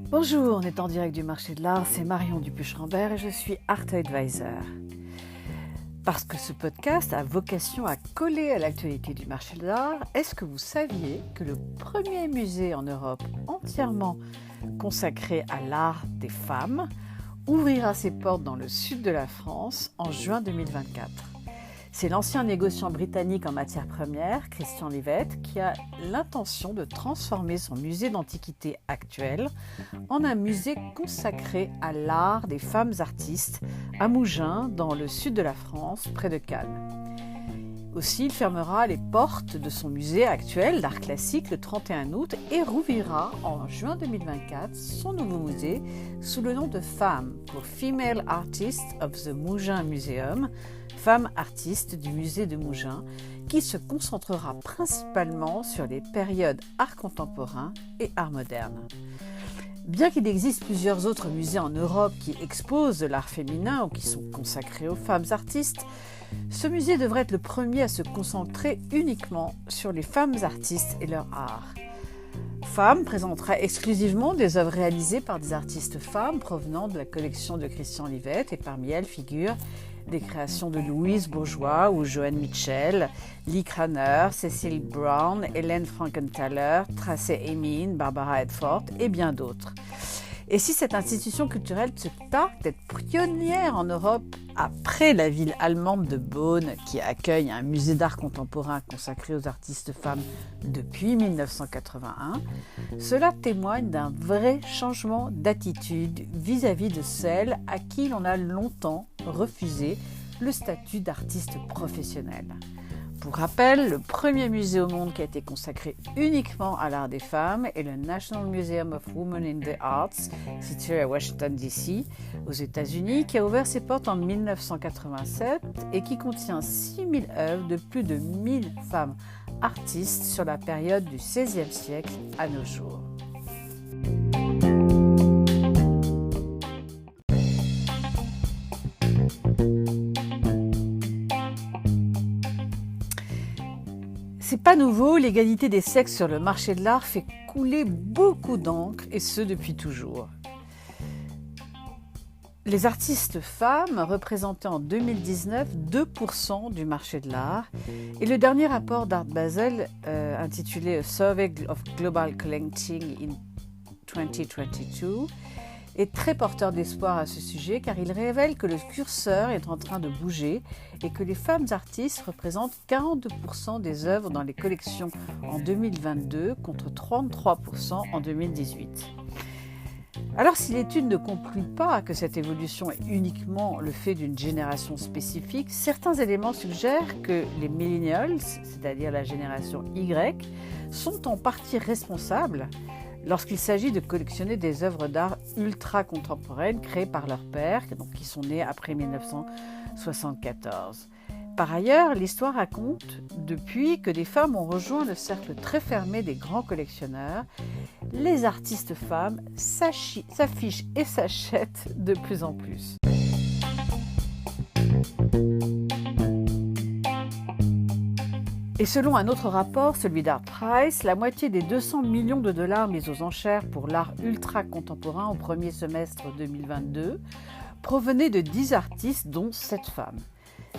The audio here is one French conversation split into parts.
Bonjour, on est en direct du marché de l'art, c'est Marion Dupuche-Rambert et je suis Art Advisor. Parce que ce podcast a vocation à coller à l'actualité du marché de l'art, est-ce que vous saviez que le premier musée en Europe entièrement consacré à l'art des femmes ouvrira ses portes dans le sud de la France en juin 2024 ? C'est l'ancien négociant britannique en matières premières, Christian Livette, qui a l'intention de transformer son musée d'antiquité actuel en un musée consacré à l'art des femmes artistes à Mougins, dans le sud de la France, près de Cannes. Aussi, il fermera les portes de son musée actuel d'art classique le 31 août et rouvrira en juin 2024 son nouveau musée sous le nom de FAM, pour Female Artists of the Mougins Museum, Femmes artistes du musée de Mougins, qui se concentrera principalement sur les périodes art contemporain et art moderne. Bien qu'il existe plusieurs autres musées en Europe qui exposent de l'art féminin ou qui sont consacrés aux femmes artistes, ce musée devrait être le premier à se concentrer uniquement sur les femmes artistes et leur art. FAM présentera exclusivement des œuvres réalisées par des artistes femmes provenant de la collection de Christian Livette, et parmi elles figurent des créations de Louise Bourgeois ou Joanne Mitchell, Lee Kraner, Cecil Brown, Hélène Frankenthaler, Tracey Emin, Barbara Edford et bien d'autres. Et si cette institution culturelle se targue d'être pionnière en Europe après la ville allemande de Bonn, qui accueille un musée d'art contemporain consacré aux artistes femmes depuis 1981, cela témoigne d'un vrai changement d'attitude vis-à-vis de celles à qui l'on a longtemps refusé le statut d'artiste professionnel. Pour rappel, le premier musée au monde qui a été consacré uniquement à l'art des femmes est le National Museum of Women in the Arts, situé à Washington DC, aux États-Unis, qui a ouvert ses portes en 1987 et qui contient 6000 œuvres de plus de 1000 femmes artistes sur la période du XVIe siècle à nos jours. C'est pas nouveau, l'égalité des sexes sur le marché de l'art fait couler beaucoup d'encre, et ce depuis toujours. Les artistes femmes représentaient en 2019 2% du marché de l'art, et le dernier rapport d'Art Basel, intitulé A Survey of Global Collecting in 2022, est très porteur d'espoir à ce sujet, car il révèle que le curseur est en train de bouger et que les femmes artistes représentent 42% des œuvres dans les collections en 2022 contre 33% en 2018. Alors, si l'étude ne conclut pas que cette évolution est uniquement le fait d'une génération spécifique, certains éléments suggèrent que les millennials, c'est-à-dire la génération Y, sont en partie responsables lorsqu'il s'agit de collectionner des œuvres d'art ultra contemporaines créées par leurs pères, donc qui sont nés après 1974. Par ailleurs, l'histoire raconte depuis que des femmes ont rejoint le cercle très fermé des grands collectionneurs. Les artistes femmes s'affichent et s'achètent de plus en plus. Et selon un autre rapport, celui d'Art Price, la moitié des 200 millions de dollars mis aux enchères pour l'art ultra contemporain au premier semestre 2022 provenaient de 10 artistes, dont 7 femmes.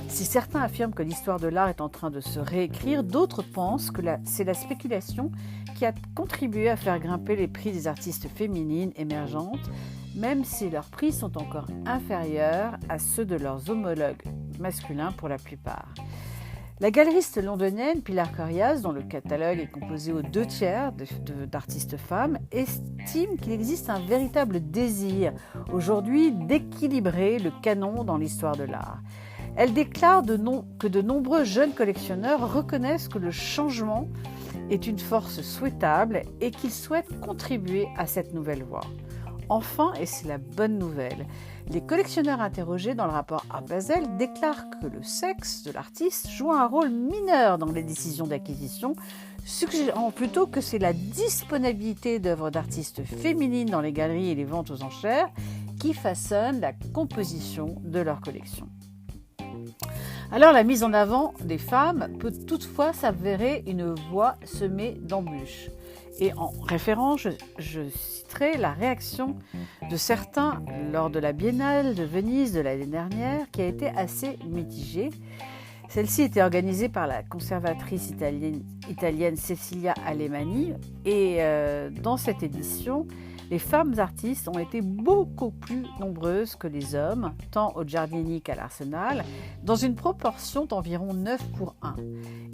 Si certains affirment que l'histoire de l'art est en train de se réécrire, d'autres pensent que c'est la spéculation qui a contribué à faire grimper les prix des artistes féminines émergentes, même si leurs prix sont encore inférieurs à ceux de leurs homologues masculins pour la plupart. La galeriste londonienne Pilar Corias, dont le catalogue est composé aux 2/3 d'artistes femmes, estime qu'il existe un véritable désir aujourd'hui d'équilibrer le canon dans l'histoire de l'art. Elle déclare que de nombreux jeunes collectionneurs reconnaissent que le changement est une force souhaitable et qu'ils souhaitent contribuer à cette nouvelle voie. Enfin, et c'est la bonne nouvelle, les collectionneurs interrogés dans le rapport Art Basel déclarent que le sexe de l'artiste joue un rôle mineur dans les décisions d'acquisition, suggérant plutôt que c'est la disponibilité d'œuvres d'artistes féminines dans les galeries et les ventes aux enchères qui façonne la composition de leur collection. Alors la mise en avant des femmes peut toutefois s'avérer une voie semée d'embûches. Et en référence, je citerai la réaction de certains lors de la Biennale de Venise de l'année dernière qui a été assez mitigée. Celle-ci était organisée par la conservatrice italienne Cecilia Alemani et dans cette édition, les femmes artistes ont été beaucoup plus nombreuses que les hommes, tant au Giardini qu'à l'Arsenal, dans une proportion d'environ 9 pour 1.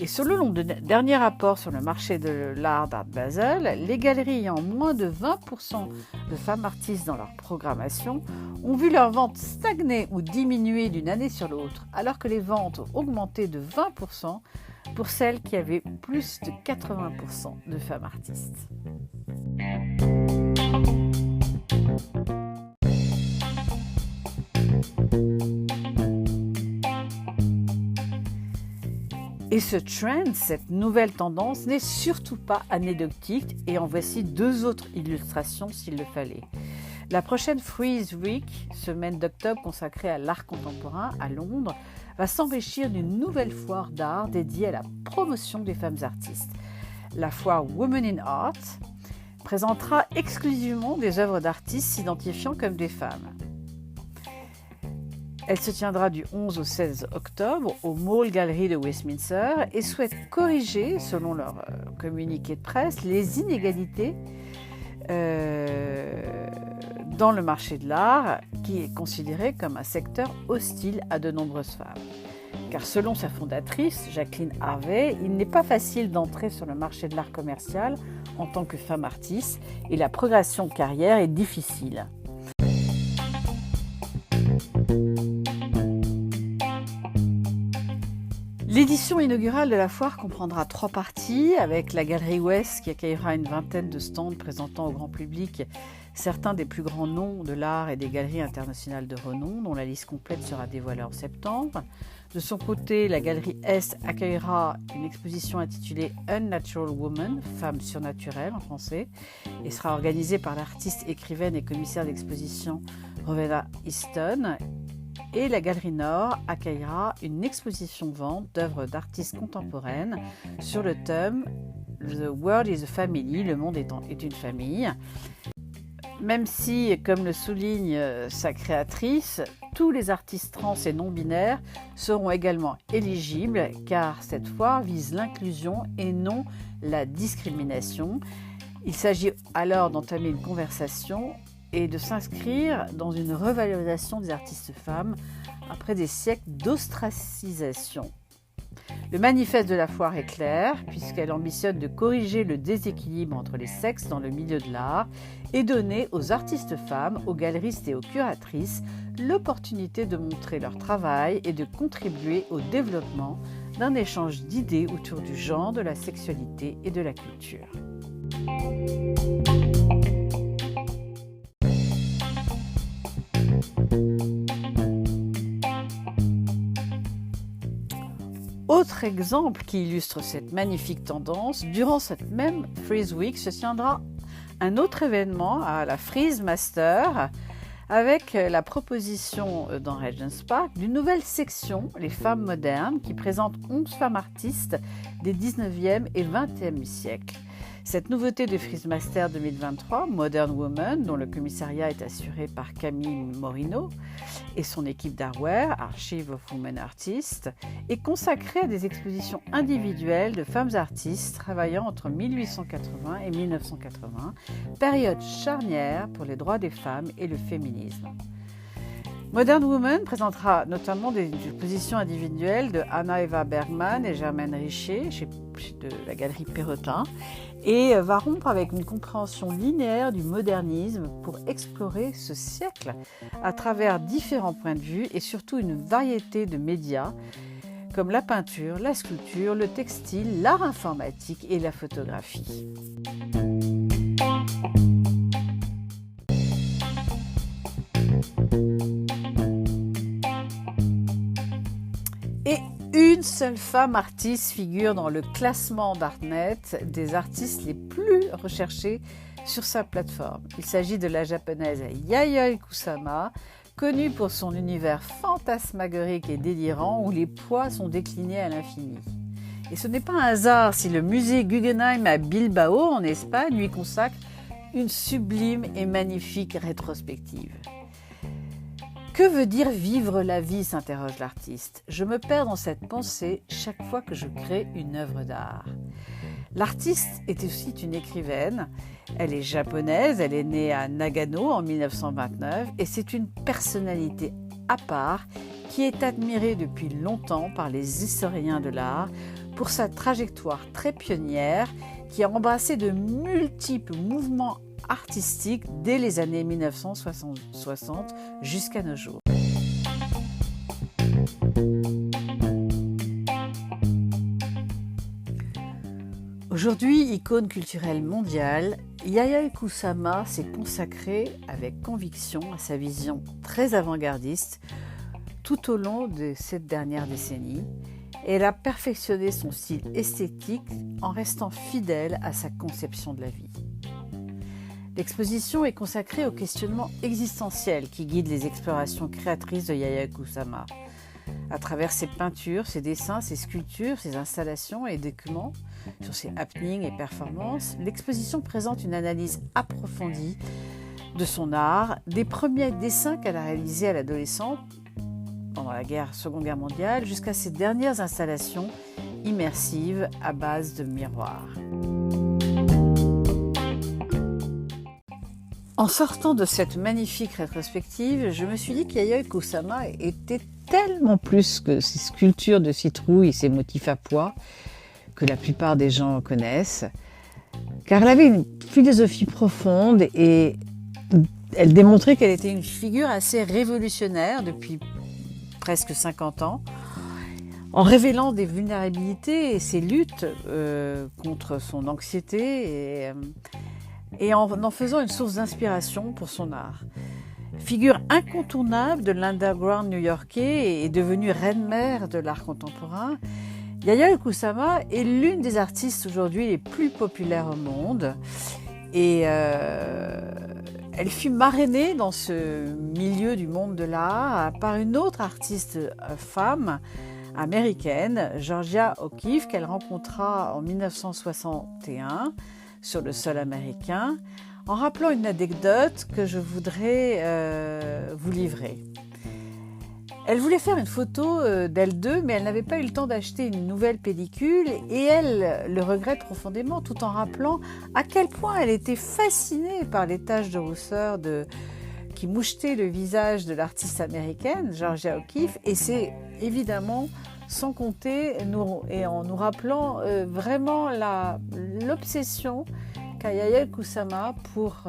Et selon le dernier rapport sur le marché de l'art d'Art Basel, les galeries ayant moins de 20% de femmes artistes dans leur programmation ont vu leurs ventes stagner ou diminuer d'une année sur l'autre, alors que les ventes ont augmenté de 20% pour celles qui avaient plus de 80% de femmes artistes. Et ce trend, cette nouvelle tendance, n'est surtout pas anecdotique et en voici 2 autres illustrations s'il le fallait. La prochaine Frieze Week, semaine d'octobre consacrée à l'art contemporain à Londres, va s'enrichir d'une nouvelle foire d'art dédiée à la promotion des femmes artistes. La foire Women in Art présentera exclusivement des œuvres d'artistes s'identifiant comme des femmes. Elle se tiendra du 11 au 16 octobre au Mall Gallery de Westminster et souhaite corriger, selon leur communiqué de presse, les inégalités dans le marché de l'art, qui est considéré comme un secteur hostile à de nombreuses femmes. Car selon sa fondatrice, Jacqueline Harvey, il n'est pas facile d'entrer sur le marché de l'art commercial en tant que femme artiste et la progression de carrière est difficile. L'édition inaugurale de la foire comprendra 3 parties, avec la Galerie Ouest qui accueillera une vingtaine de stands présentant au grand public certains des plus grands noms de l'art et des galeries internationales de renom, dont la liste complète sera dévoilée en septembre. De son côté, la Galerie Est accueillera une exposition intitulée Unnatural Woman, Femme surnaturelle en français, et sera organisée par l'artiste, écrivaine et commissaire d'exposition Rowena Easton. Et la Galerie Nord accueillera une exposition-vente d'œuvres d'artistes contemporaines sur le thème The World is a Family, le monde est une famille. Même si, comme le souligne sa créatrice, tous les artistes trans et non-binaires seront également éligibles, car cette foire vise l'inclusion et non la discrimination. Il s'agit alors d'entamer une conversation et de s'inscrire dans une revalorisation des artistes femmes après des siècles d'ostracisation. Le manifeste de la foire est clair, puisqu'elle ambitionne de corriger le déséquilibre entre les sexes dans le milieu de l'art et donner aux artistes femmes, aux galeristes et aux curatrices l'opportunité de montrer leur travail et de contribuer au développement d'un échange d'idées autour du genre, de la sexualité et de la culture. Autre exemple qui illustre cette magnifique tendance, durant cette même Frieze Week se tiendra un autre événement à la Frieze Master avec la proposition dans Regent's Park d'une nouvelle section, les femmes modernes, qui présente 11 femmes artistes des 19e et 20e siècles. Cette nouveauté de Frieze Master 2023, Modern Woman, dont le commissariat est assuré par Camille Morino et son équipe d'Artware, Archive of Women Artists, est consacrée à des expositions individuelles de femmes artistes travaillant entre 1880 et 1980, période charnière pour les droits des femmes et le féminisme. Modern Woman présentera notamment des expositions individuelles de Anna Eva Bergman et Germaine Richer de la galerie Perrotin et va rompre avec une compréhension linéaire du modernisme pour explorer ce siècle à travers différents points de vue et surtout une variété de médias comme la peinture, la sculpture, le textile, l'art informatique et la photographie. Et une seule femme artiste figure dans le classement d'Artnet des artistes les plus recherchés sur sa plateforme. Il s'agit de la japonaise Yayoi Kusama, connu pour son univers fantasmagorique et délirant où les poids sont déclinés à l'infini. Et ce n'est pas un hasard si le musée Guggenheim à Bilbao, en Espagne, lui consacre une sublime et magnifique rétrospective. Que veut dire vivre la vie, s'interroge l'artiste. Je me perds dans cette pensée chaque fois que je crée une œuvre d'art. L'artiste est aussi une écrivaine. Elle est japonaise, elle est née à Nagano en 1929 et c'est une personnalité à part qui est admirée depuis longtemps par les historiens de l'art pour sa trajectoire très pionnière qui a embrassé de multiples mouvements artistiques dès les années 1960 jusqu'à nos jours. Aujourd'hui, icône culturelle mondiale, Yayoi Kusama s'est consacrée avec conviction à sa vision très avant-gardiste tout au long de cette dernière décennie et elle a perfectionné son style esthétique en restant fidèle à sa conception de la vie. L'exposition est consacrée aux questionnements existentiels qui guident les explorations créatrices de Yayoi Kusama. À travers ses peintures, ses dessins, ses sculptures, ses installations et documents sur ses happenings et performances, l'exposition présente une analyse approfondie de son art, des premiers dessins qu'elle a réalisés à l'adolescence pendant la Seconde Guerre mondiale jusqu'à ses dernières installations immersives à base de miroirs. En sortant de cette magnifique rétrospective, je me suis dit que Yayoi Kusama était tellement plus que ces sculptures de citrouilles et ces motifs à pois que la plupart des gens connaissent, car elle avait une philosophie profonde et elle démontrait qu'elle était une figure assez révolutionnaire depuis presque 50 ans, en révélant des vulnérabilités et ses luttes contre son anxiété et en faisant une source d'inspiration pour son art. Figure incontournable de l'underground new-yorkais et devenue reine-mère de l'art contemporain, Yayoi Kusama est l'une des artistes aujourd'hui les plus populaires au monde et elle fut marrainée dans ce milieu du monde de l'art par une autre artiste femme américaine, Georgia O'Keeffe, qu'elle rencontra en 1961 sur le sol américain, en rappelant une anecdote que je voudrais vous livrer. Elle voulait faire une photo d'elles deux, mais elle n'avait pas eu le temps d'acheter une nouvelle pellicule et elle le regrette profondément tout en rappelant à quel point elle était fascinée par les taches de rousseur qui mouchetaient le visage de l'artiste américaine, Georgia O'Keeffe, et c'est évidemment sans compter et en nous rappelant vraiment l'obsession qu'a Yayoi Kusama pour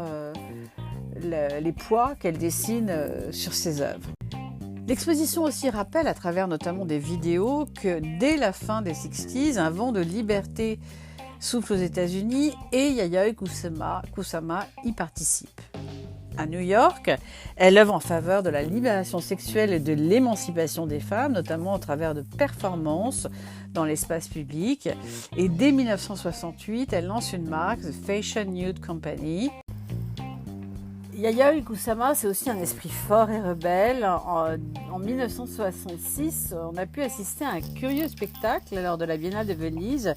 les poids qu'elle dessine sur ses œuvres. L'exposition aussi rappelle, à travers notamment des vidéos, que dès la fin des 60s, un vent de liberté souffle aux États-Unis et Yayoi Kusama y participe. À New York, elle œuvre en faveur de la libération sexuelle et de l'émancipation des femmes, notamment au travers de performances dans l'espace public. Et dès 1968, elle lance une marque, The Fashion Nude Company. Yayoi Kusama, c'est aussi un esprit fort et rebelle. En 1966, on a pu assister à un curieux spectacle lors de la Biennale de Venise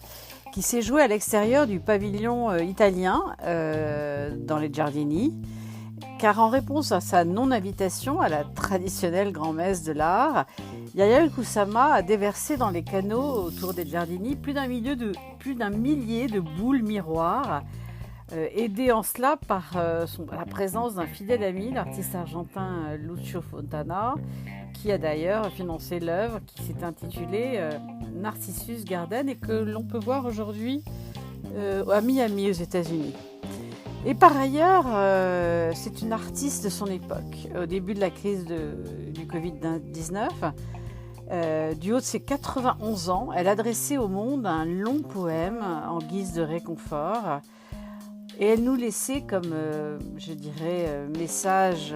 qui s'est joué à l'extérieur du pavillon italien dans les Giardini. Car en réponse à sa non-invitation à la traditionnelle grand-messe de l'art, Yayoi Kusama a déversé dans les canaux autour des Giardini plus d'un millier de boules miroirs, aidé en cela par la présence d'un fidèle ami, l'artiste argentin Lucio Fontana, qui a d'ailleurs financé l'œuvre qui s'est intitulée Narcissus Garden et que l'on peut voir aujourd'hui à Miami aux États-Unis. Et par ailleurs, c'est une artiste de son époque. Au début de la crise du Covid-19, du haut de ses 91 ans, elle adressait au monde un long poème en guise de réconfort. Et elle nous laissait comme, message,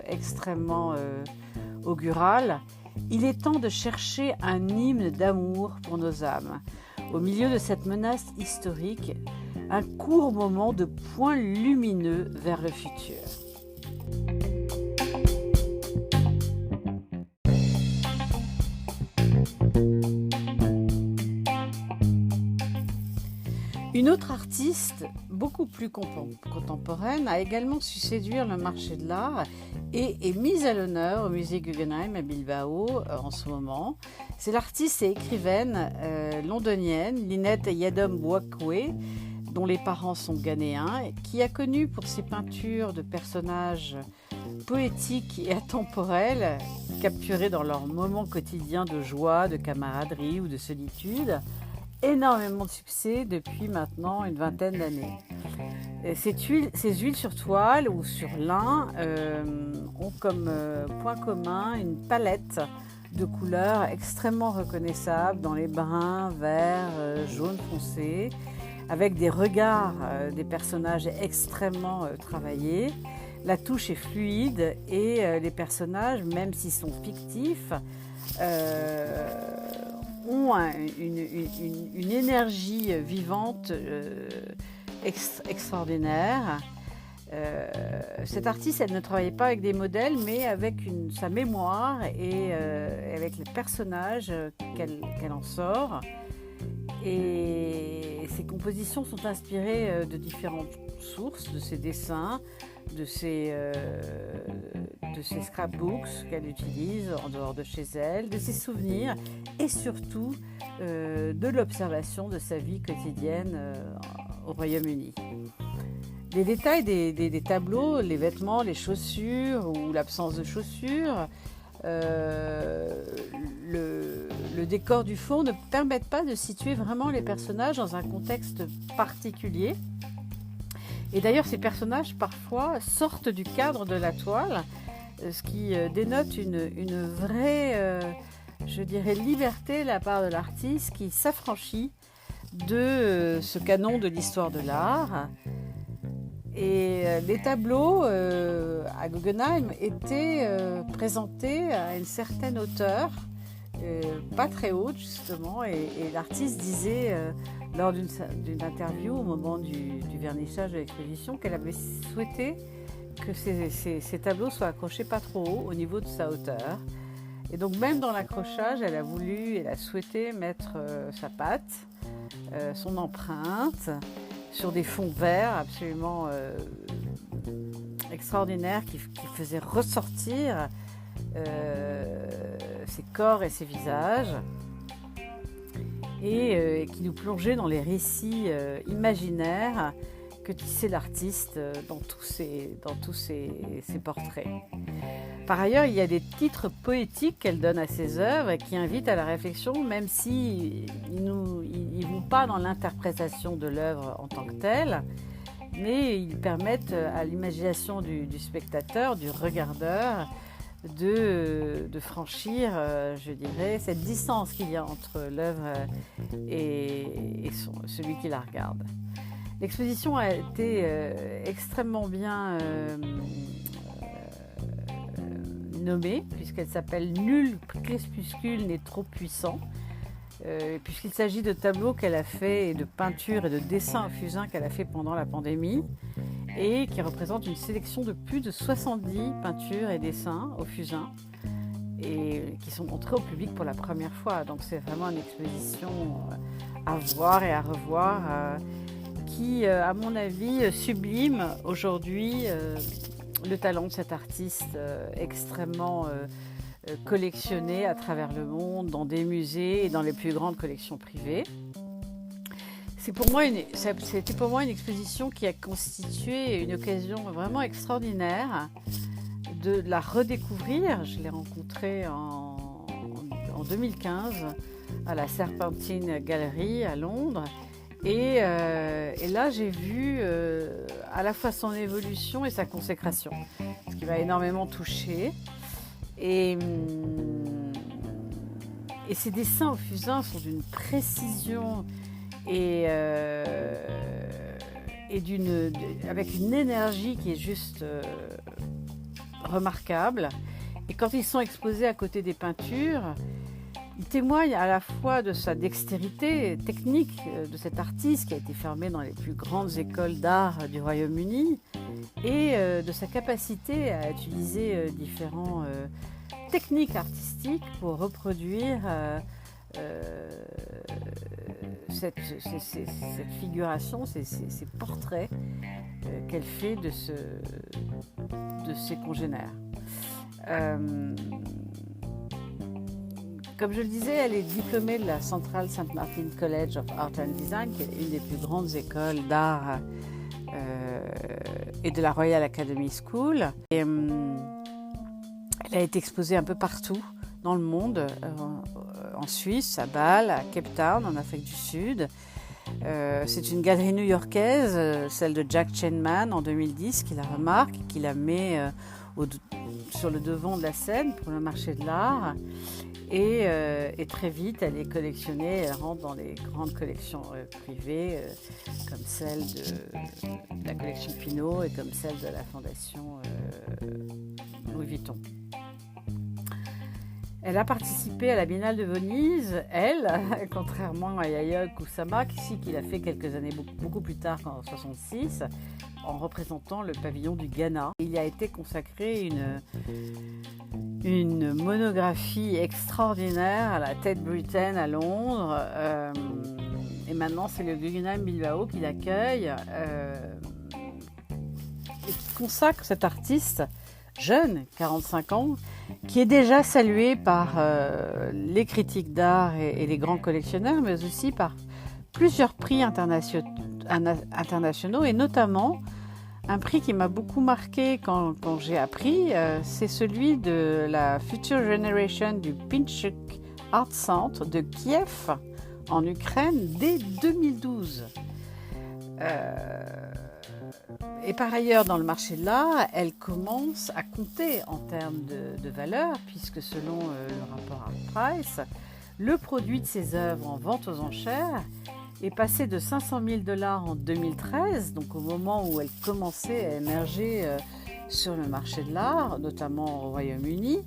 extrêmement augural. Il est temps de chercher un hymne d'amour pour nos âmes. Au milieu de cette menace historique, un court moment de point lumineux vers le futur. Une autre artiste, beaucoup plus contemporaine, a également su séduire le marché de l'art et est mise à l'honneur au musée Guggenheim à Bilbao en ce moment. C'est l'artiste et écrivaine londonienne Lynette Yiadom Boakye, dont les parents sont ghanéens, qui a connu pour ses peintures de personnages poétiques et atemporels, capturés dans leurs moments quotidiens de joie, de camaraderie ou de solitude, énormément de succès depuis maintenant une vingtaine d'années. Ces huiles sur toile ou sur lin ont comme point commun une palette de couleurs extrêmement reconnaissables dans les bruns, verts, jaunes foncés, avec des regards des personnages extrêmement travaillés. La touche est fluide et les personnages, même s'ils sont fictifs, ont une énergie vivante extraordinaire. Cette artiste, elle ne travaillait pas avec des modèles, mais avec sa mémoire et avec les personnages qu'elle en sort. Et ses compositions sont inspirées de différentes sources, de ses dessins, de ses scrapbooks qu'elle utilise en dehors de chez elle, de ses souvenirs et surtout de l'observation de sa vie quotidienne au Royaume-Uni. Les détails des tableaux, les vêtements, les chaussures ou l'absence de chaussures, le décor du fond ne permettent pas de situer vraiment les personnages dans un contexte particulier. Et d'ailleurs, ces personnages parfois sortent du cadre de la toile, ce qui dénote une vraie, je dirais, liberté de la part de l'artiste qui s'affranchit de ce canon de l'histoire de l'art. Et les tableaux à Guggenheim étaient présentés à une certaine hauteur, pas très haute justement, et l'artiste disait lors d'une interview au moment du vernissage de l'exposition qu'elle avait souhaité que ces tableaux soient accrochés pas trop haut au niveau de sa hauteur. Et donc même dans l'accrochage, elle a souhaité mettre sa patte, son empreinte, sur des fonds verts absolument extraordinaires qui faisaient ressortir ses corps et ses visages et qui nous plongeaient dans les récits imaginaires que tissait l'artiste dans tous ses portraits. Par ailleurs, il y a des titres poétiques qu'elle donne à ses œuvres et qui invitent à la réflexion, même s'ils ne vont pas dans l'interprétation de l'œuvre en tant que telle, mais ils permettent à l'imagination du spectateur, du regardeur, de franchir, je dirais, cette distance qu'il y a entre l'œuvre et celui qui la regarde. L'exposition a été extrêmement bien nommée, puisqu'elle s'appelle « Nul crépuscule n'est trop puissant », puisqu'il s'agit de tableaux qu'elle a fait, et de peintures et de dessins au fusain qu'elle a fait pendant la pandémie, et qui représentent une sélection de plus de 70 peintures et dessins au fusain, et qui sont montrés au public pour la première fois. Donc c'est vraiment une exposition à voir et à revoir, qui, à mon avis, sublime aujourd'hui le talent de cet artiste extrêmement collectionné à travers le monde, dans des musées et dans les plus grandes collections privées. C'était pour moi une exposition qui a constitué une occasion vraiment extraordinaire de la redécouvrir. Je l'ai rencontrée en 2015 à la Serpentine Gallery à Londres. Et là, j'ai vu à la fois son évolution et sa consécration, ce qui m'a énormément touchée. Et ses dessins au fusain sont d'une précision avec une énergie qui est juste remarquable. Et quand ils sont exposés à côté des peintures, il témoigne à la fois de sa dextérité technique de cet artiste qui a été formé dans les plus grandes écoles d'art du Royaume-Uni et de sa capacité à utiliser différentes techniques artistiques pour reproduire cette figuration, ces portraits qu'elle fait de ses congénères. Comme je le disais, elle est diplômée de la Central St. Martin College of Art and Design, qui est une des plus grandes écoles d'art et de la Royal Academy School. Et, elle a été exposée un peu partout dans le monde, en Suisse, à Bâle, à Cape Town, en Afrique du Sud. C'est une galerie new-yorkaise, celle de Jack Chenman en 2010, qui la remarque et qui la met sur le devant de la scène pour le marché de l'art. Et très vite, elle est collectionnée, elle rentre dans les grandes collections privées, comme celle de la collection Pinault et comme celle de la fondation Louis Vuitton. Elle a participé à la Biennale de Venise, elle, contrairement à Yayoi Kusama, qui l'a fait quelques années beaucoup plus tard, en 1966, en représentant le pavillon du Ghana. Il y a été consacré une monographie extraordinaire à la Tate Britain à Londres. Et maintenant, c'est le Guggenheim Bilbao qui l'accueille et qui consacre cet artiste jeune, 45 ans, qui est déjà salué par les critiques d'art et les grands collectionneurs, mais aussi par plusieurs prix internationaux, et notamment un prix qui m'a beaucoup marqué quand j'ai appris, c'est celui de la Future Generation du Pinchuk Art Center de Kiev, en Ukraine, dès 2012. Et par ailleurs, dans le marché de l'art, elle commence à compter en termes de valeur, puisque selon le rapport Art Price, le produit de ses œuvres en vente aux enchères est passé de 500 000 $ en 2013, donc au moment où elle commençait à émerger sur le marché de l'art, notamment au Royaume-Uni,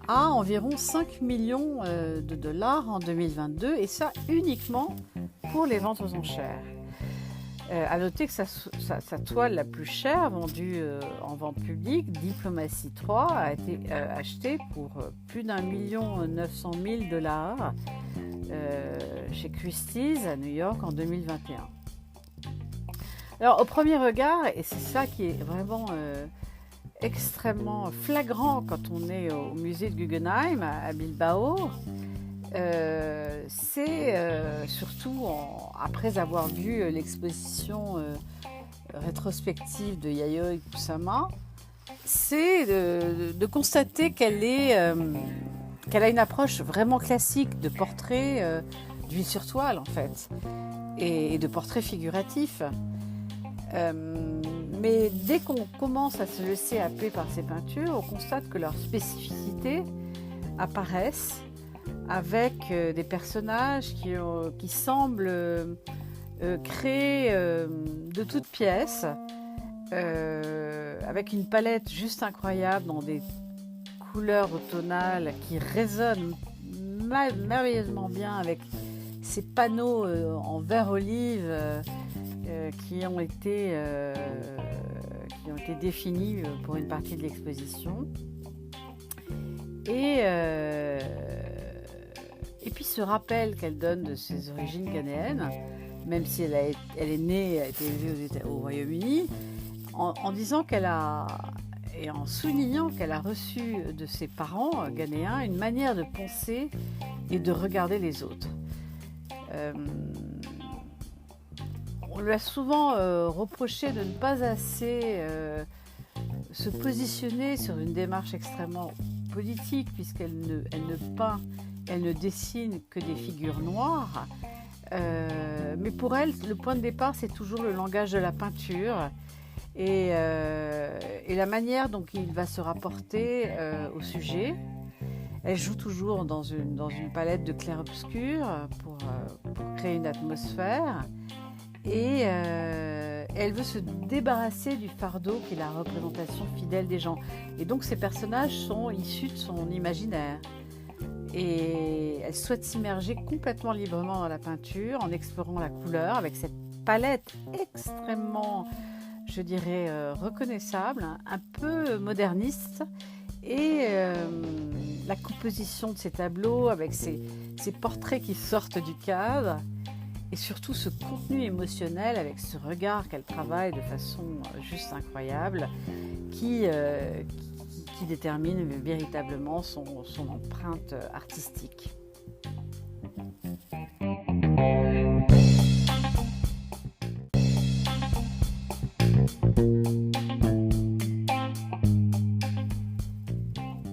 à environ 5 millions de dollars en 2022, et ça uniquement pour les ventes aux enchères. À noter que sa toile la plus chère, vendue en vente publique, Diplomatie 3, a été achetée pour plus d'1 900 000 $ chez Christie's à New York en 2021. Alors au premier regard, et c'est ça qui est vraiment extrêmement flagrant quand on est au musée de Guggenheim à Bilbao, c'est surtout après avoir vu l'exposition rétrospective de Yayoi Kusama, c'est de constater qu'elle a une approche vraiment classique de portrait d'huile sur toile en fait, et de portrait figuratif. Mais dès qu'on commence à se laisser happer par ces peintures, on constate que leurs spécificités apparaissent avec des personnages qui semblent créés de toutes pièces, avec une palette juste incroyable dans des couleurs automnales qui résonnent merveilleusement bien avec ces panneaux en vert olive qui ont été définis pour une partie de l'exposition. Et puis ce rappel qu'elle donne de ses origines ghanéennes, même si elle est née, a été élevée au Royaume-Uni, en disant et en soulignant qu'elle a reçu de ses parents ghanéens une manière de penser et de regarder les autres. On lui a souvent reproché de ne pas assez se positionner sur une démarche extrêmement politique, puisqu'elle ne dessine que des figures noires. Mais pour elle, le point de départ, c'est toujours le langage de la peinture et la manière dont il va se rapporter au sujet. Elle joue toujours dans une palette de clair-obscur pour créer une atmosphère. Et elle veut se débarrasser du fardeau qui est la représentation fidèle des gens. Et donc ces personnages sont issus de son imaginaire. Et elle souhaite s'immerger complètement librement dans la peinture en explorant la couleur avec cette palette extrêmement, je dirais, reconnaissable, un peu moderniste. Et la composition de ces tableaux avec ces portraits qui sortent du cadre et surtout ce contenu émotionnel avec ce regard qu'elle travaille de façon juste incroyable qui détermine véritablement son empreinte artistique.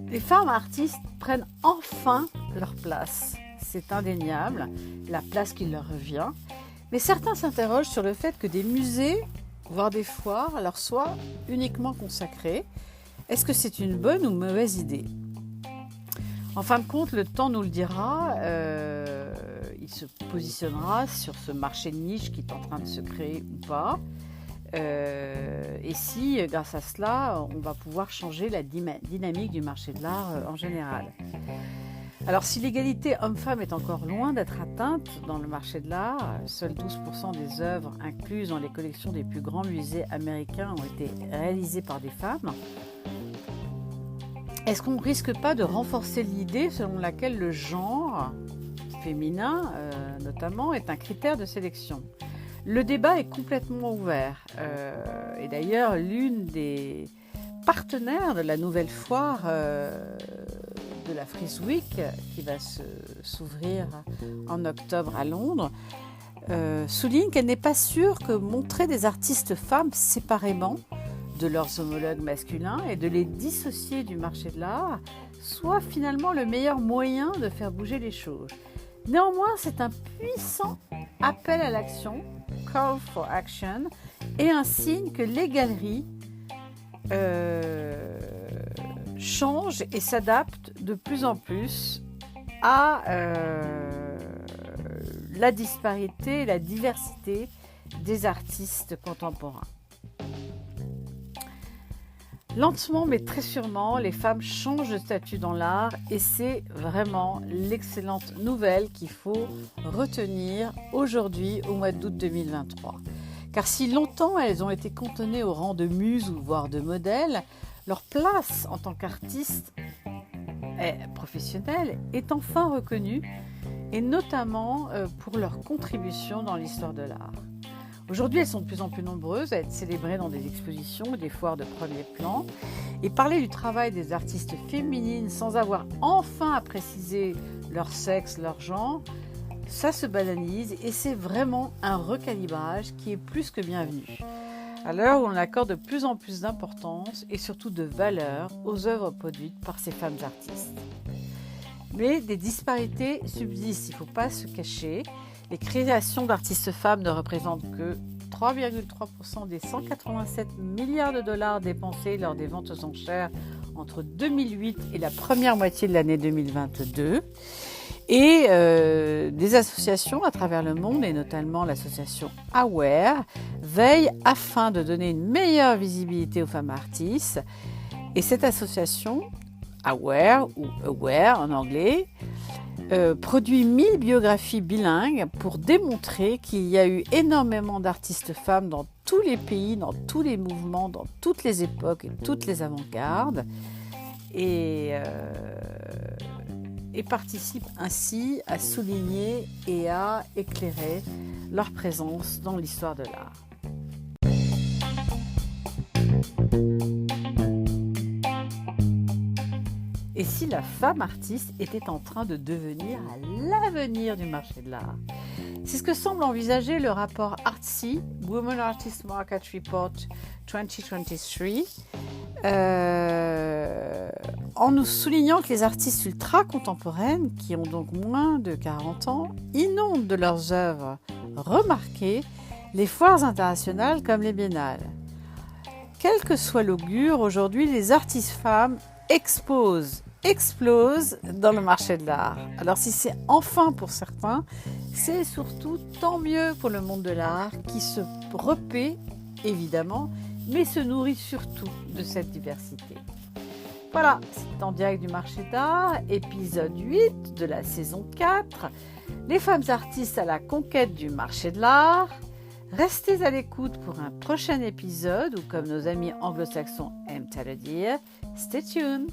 Les femmes artistes prennent enfin leur place. C'est indéniable, la place qui leur revient. Mais certains s'interrogent sur le fait que des musées, voire des foires, leur soient uniquement consacrés. Est-ce que c'est une bonne ou mauvaise idée ? En fin de compte, le temps nous le dira. Il se positionnera sur ce marché de niche qui est en train de se créer ou pas. Et si, grâce à cela, on va pouvoir changer la dynamique du marché de l'art en général. Alors, si l'égalité homme-femme est encore loin d'être atteinte dans le marché de l'art, seuls 12% des œuvres incluses dans les collections des plus grands musées américains ont été réalisées par des femmes. Est-ce qu'on ne risque pas de renforcer l'idée selon laquelle le genre féminin, notamment, est un critère de sélection ? Le débat est complètement ouvert. Et d'ailleurs, l'une des partenaires de la nouvelle foire de la Frieze Week, qui va s'ouvrir en octobre à Londres, souligne qu'elle n'est pas sûre que montrer des artistes femmes séparément de leurs homologues masculins et de les dissocier du marché de l'art soit finalement le meilleur moyen de faire bouger les choses. Néanmoins, c'est un puissant appel à l'action, call for action, et un signe que les galeries changent et s'adaptent de plus en plus à la disparité et la diversité des artistes contemporains. Lentement mais très sûrement, les femmes changent de statut dans l'art et c'est vraiment l'excellente nouvelle qu'il faut retenir aujourd'hui au mois d'août 2023. Car si longtemps elles ont été cantonnées au rang de muses ou voire de modèles, leur place en tant qu'artistes professionnelles est enfin reconnue et notamment pour leur contribution dans l'histoire de l'art. Aujourd'hui, elles sont de plus en plus nombreuses à être célébrées dans des expositions ou des foires de premier plan. Et parler du travail des artistes féminines sans avoir enfin à préciser leur sexe, leur genre, ça se banalise et c'est vraiment un recalibrage qui est plus que bienvenu. À l'heure où on accorde de plus en plus d'importance et surtout de valeur aux œuvres produites par ces femmes artistes. Mais des disparités subsistent, il ne faut pas se cacher. Les créations d'artistes femmes ne représentent que 3,3% des 187 milliards de dollars dépensés lors des ventes aux enchères entre 2008 et la première moitié de l'année 2022. Et des associations à travers le monde, et notamment l'association AWARE, veillent afin de donner une meilleure visibilité aux femmes artistes. Et cette association, AWARE ou AWARE en anglais, produit 1000 biographies bilingues pour démontrer qu'il y a eu énormément d'artistes femmes dans tous les pays, dans tous les mouvements, dans toutes les époques et toutes les avant-gardes et participe ainsi à souligner et à éclairer leur présence dans l'histoire de l'art. Et si la femme artiste était en train de devenir l'avenir du marché de l'art ? C'est ce que semble envisager le rapport Artsy, Women Artist Market Report 2023, en nous soulignant que les artistes ultra-contemporaines, qui ont donc moins de 40 ans, inondent de leurs œuvres remarquées les foires internationales comme les biennales. Quel que soit l'augure, aujourd'hui, les artistes femmes explosent dans le marché de l'art. Alors si c'est enfin pour certains, c'est surtout tant mieux pour le monde de l'art qui se repaît, évidemment, mais se nourrit surtout de cette diversité. Voilà, c'est en direct du marché d'art, épisode 8 de la saison 4, les femmes artistes à la conquête du marché de l'art. Restez à l'écoute pour un prochain épisode ou comme nos amis anglo-saxons aiment à le dire, stay tuned.